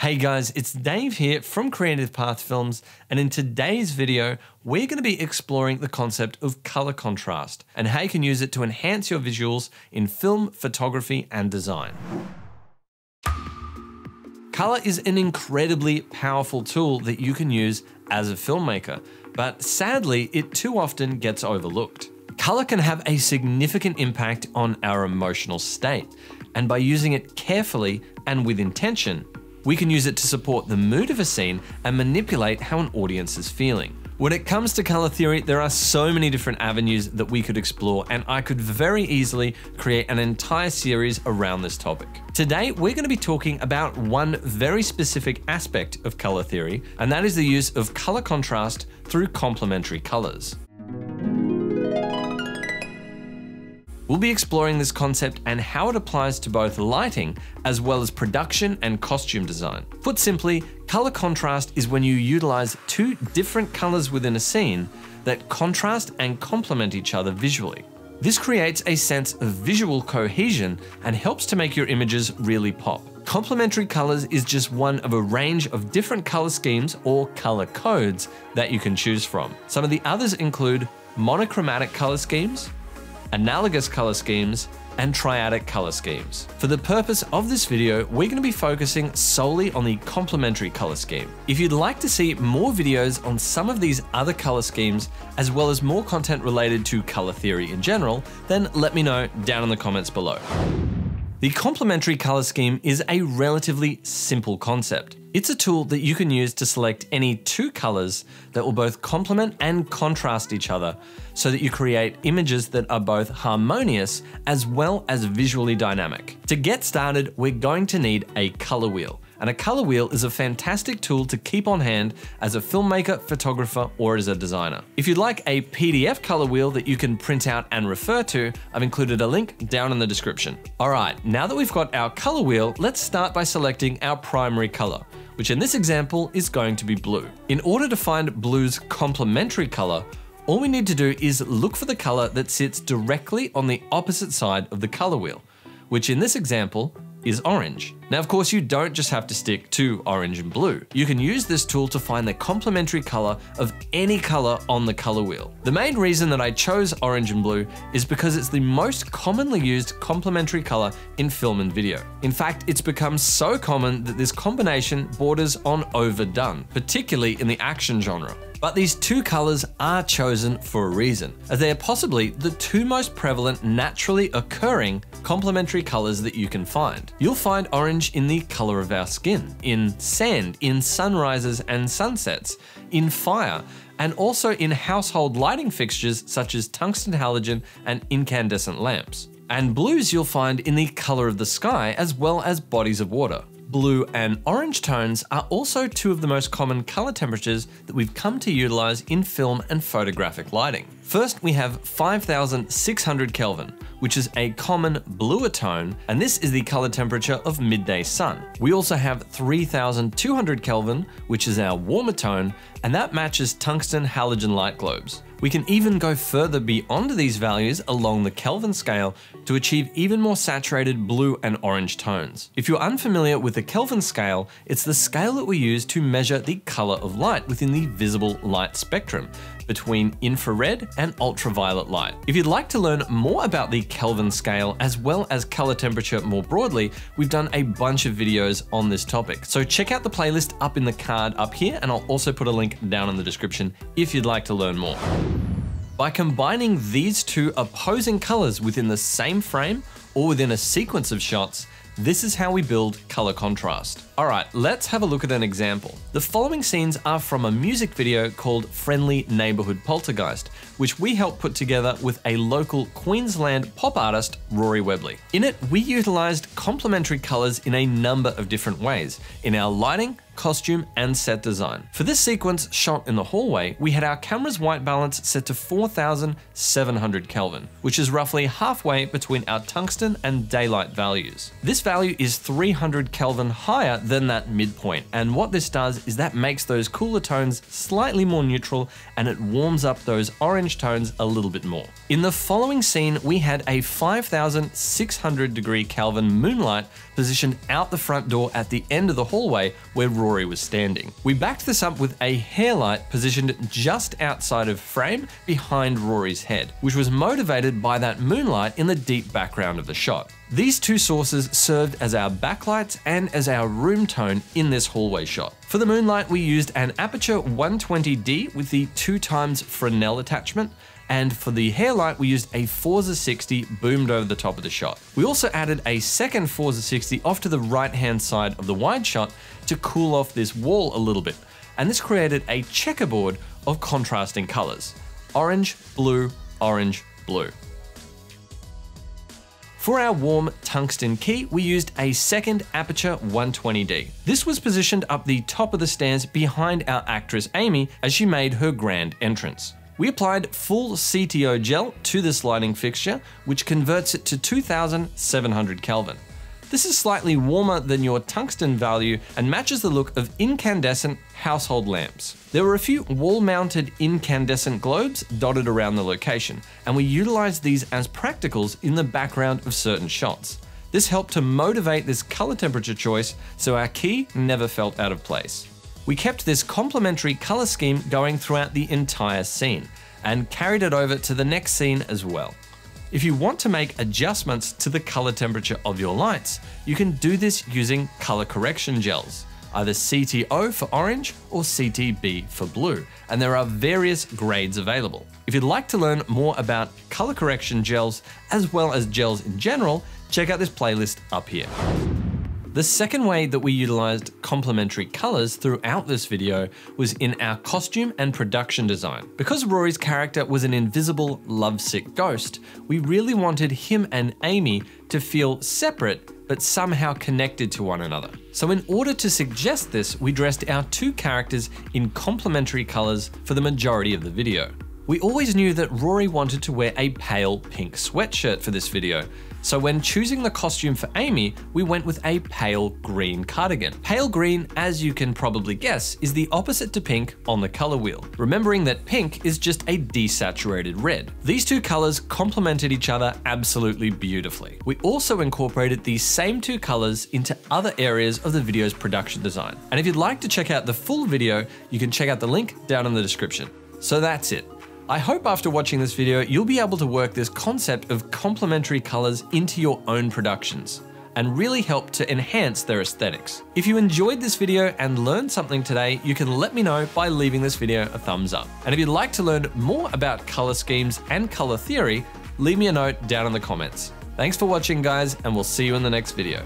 Hey guys, it's Dave here from Creative Path Films, and in today's video, we're going to be exploring the concept of color contrast and how you can use it to enhance your visuals in film, photography, and design. Color is an incredibly powerful tool that you can use as a filmmaker, but sadly, it too often gets overlooked. Color can have a significant impact on our emotional state, and by using it carefully and with intention, we can use it to support the mood of a scene and manipulate how an audience is feeling. When it comes to color theory, there are so many different avenues that we could explore, and I could very easily create an entire series around this topic. Today, we're going to be talking about one very specific aspect of color theory, and that is the use of color contrast through complementary colors. We'll be exploring this concept and how it applies to both lighting as well as production and costume design. Put simply, color contrast is when you utilize two different colors within a scene that contrast and complement each other visually. This creates a sense of visual cohesion and helps to make your images really pop. Complementary colors is just one of a range of different color schemes or color codes that you can choose from. Some of the others include monochromatic color schemes, analogous color schemes, and triadic color schemes. For the purpose of this video, we're going to be focusing solely on the complementary color scheme. If you'd like to see more videos on some of these other color schemes, as well as more content related to color theory in general, then let me know down in the comments below. The complementary color scheme is a relatively simple concept. It's a tool that you can use to select any two colors that will both complement and contrast each other so that you create images that are both harmonious as well as visually dynamic. To get started, we're going to need a color wheel. And a color wheel is a fantastic tool to keep on hand as a filmmaker, photographer, or as a designer. If you'd like a PDF color wheel that you can print out and refer to, I've included a link down in the description. All right, now that we've got our color wheel, let's start by selecting our primary color, which in this example is going to be blue. In order to find blue's complementary color, all we need to do is look for the color that sits directly on the opposite side of the color wheel, which in this example is orange. Now, of course, you don't just have to stick to orange and blue. You can use this tool to find the complementary color of any color on the color wheel. The main reason that I chose orange and blue is because it's the most commonly used complementary color in film and video. In fact, it's become so common that this combination borders on overdone, particularly in the action genre. But these two colors are chosen for a reason, as they are possibly the two most prevalent naturally occurring complementary colors that you can find. You'll find orange in the color of our skin, in sand, in sunrises and sunsets, in fire, and also in household lighting fixtures such as tungsten halogen and incandescent lamps. And blues you'll find in the color of the sky as well as bodies of water. Blue and orange tones are also two of the most common color temperatures that we've come to utilize in film and photographic lighting. First, we have 5600 Kelvin, which is a common bluer tone, and this is the color temperature of midday sun. We also have 3200 Kelvin, which is our warmer tone, and that matches tungsten halogen light globes. We can even go further beyond these values along the Kelvin scale to achieve even more saturated blue and orange tones. If you're unfamiliar with the Kelvin scale, it's the scale that we use to measure the color of light within the visible light spectrum between infrared and ultraviolet light. If you'd like to learn more about the Kelvin scale as well as color temperature more broadly, we've done a bunch of videos on this topic. So check out the playlist up in the card up here, and I'll also put a link down in the description if you'd like to learn more. By combining these two opposing colors within the same frame or within a sequence of shots, this is how we build color contrast. All right, let's have a look at an example. The following scenes are from a music video called Friendly Neighborhood Poltergeist, which we helped put together with a local Queensland pop artist, Rory Webley. In it, we utilized complementary colors in a number of different ways in our lighting, costume, and set design. For this sequence shot in the hallway, we had our camera's white balance set to 4700 Kelvin, which is roughly halfway between our tungsten and daylight values. This value is 300 Kelvin higher than that midpoint, and what this does is that makes those cooler tones slightly more neutral, and it warms up those orange tones a little bit more. In the following scene, we had a 5600 degree Kelvin moonlight positioned out the front door at the end of the hallway where Rory was standing. We backed this up with a hair light positioned just outside of frame behind Rory's head, which was motivated by that moonlight in the deep background of the shot. These two sources served as our backlights and as our room tone in this hallway shot. For the moonlight, we used an aperture 120D with the 2x Fresnel attachment, and for the hair light, we used a Forza 60 boomed over the top of the shot. We also added a second Forza 60 off to the right-hand side of the wide shot to cool off this wall a little bit, and this created a checkerboard of contrasting colors: orange, blue, orange, blue. For our warm tungsten key, we used a second aperture 120D. This was positioned up the top of the stairs behind our actress Amy as she made her grand entrance. We applied full CTO gel to this lighting fixture, which converts it to 2700 Kelvin. This is slightly warmer than your tungsten value and matches the look of incandescent household lamps. There were a few wall-mounted incandescent globes dotted around the location, and we utilized these as practicals in the background of certain shots. This helped to motivate this color temperature choice so our key never felt out of place. We kept this complementary color scheme going throughout the entire scene and carried it over to the next scene as well. If you want to make adjustments to the color temperature of your lights, you can do this using color correction gels, either CTO for orange or CTB for blue, and there are various grades available. If you'd like to learn more about color correction gels as well as gels in general, check out this playlist up here. The second way that we utilized complementary colors throughout this video was in our costume and production design. Because Rory's character was an invisible, lovesick ghost, we really wanted him and Amy to feel separate but somehow connected to one another. So in order to suggest this, we dressed our two characters in complementary colors for the majority of the video. We always knew that Rory wanted to wear a pale pink sweatshirt for this video, so when choosing the costume for Amy, we went with a pale green cardigan. Pale green, as you can probably guess, is the opposite to pink on the color wheel, remembering that pink is just a desaturated red. These two colors complemented each other absolutely beautifully. We also incorporated these same two colors into other areas of the video's production design. And if you'd like to check out the full video, you can check out the link down in the description. So that's it. I hope after watching this video, you'll be able to work this concept of complementary colors into your own productions and really help to enhance their aesthetics. If you enjoyed this video and learned something today, you can let me know by leaving this video a thumbs up. And if you'd like to learn more about color schemes and color theory, leave me a note down in the comments. Thanks for watching, guys, and we'll see you in the next video.